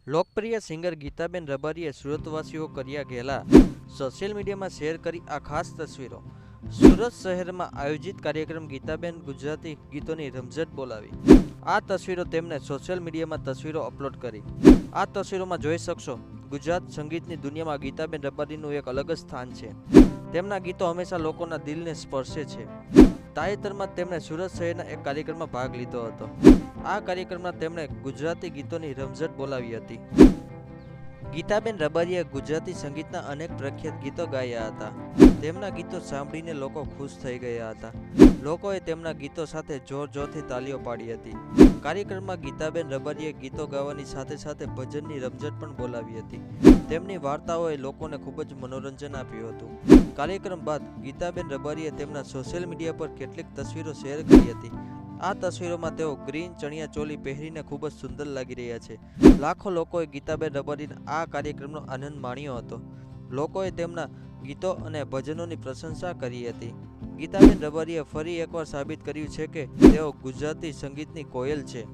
લોકપ્રિય સિંગર ગીતાબેન રબારીએ સુરતવાસીઓ કર્યા ગયેલા સોશિયલ મીડિયામાં શેર કરી આ ખાસ તસવીરો. સુરત શહેરમાં આયોજિત કાર્યક્રમ ગીતાબેન ગુજરાતી ગીતોની રમઝટ બોલાવી. આ તસવીરો તેમણે સોશિયલ મીડિયામાં તસવીરો અપલોડ કરી. આ તસવીરોમાં જોઈ શકશો ગુજરાત સંગીતની દુનિયામાં ગીતાબેન રબારીનું એક અલગ જ સ્થાન છે. તેમના ગીતો હંમેશા લોકોના દિલને સ્પર્શે છે. તાજેતરમાં તેમણે સુરત શહેરના એક કાર્યક્રમમાં ભાગ લીધો હતો. આ કાર્યક્રમમાં તેમણે ગુજરાતી ગીતોની રમઝટ બોલાવી હતી. ગીતાબેન રબારીએ ગુજરાતી સંગીતના અનેક પ્રખ્યાત ગીતો ગાયા હતા. તેમના ગીતો સાંભળીને લોકો ખુશ થઈ ગયા હતા. લોકોએ તેમના ગીતો સાથે જોરથી તાલીઓ પાડી હતી. કાર્યક્રમમાં ગીતાબેન રબારીએ ગીતો ગાવાની સાથે સાથે ભજનની રમઝટ પણ બોલાવી હતી. તેમની વાર્તાઓએ લોકોને ખૂબ જ મનોરંજન આપ્યું હતું. કાર્યક્રમ બાદ ગીતાબેન રબારીએ તેમના સોશિયલ મીડિયા પર કેટલીક તસવીરો શેર કરી હતી. આ તસવીરોમાં તેઓ ગ્રીન ચણિયા ચોલી પહેરીને ખૂબ જ સુંદર લાગી રહ્યા છે. લાખો લોકોએ ગીતાબેન રબારીના આ કાર્યક્રમનો આનંદ માણ્યો હતો. લોકોએ તેમના ગીતો અને ભજનોની પ્રશંસા કરી હતી. ગીતાબેન રબારીએ ફરી એકવાર સાબિત કર્યું છે કે તેઓ ગુજરાતી સંગીતની કોયલ છે.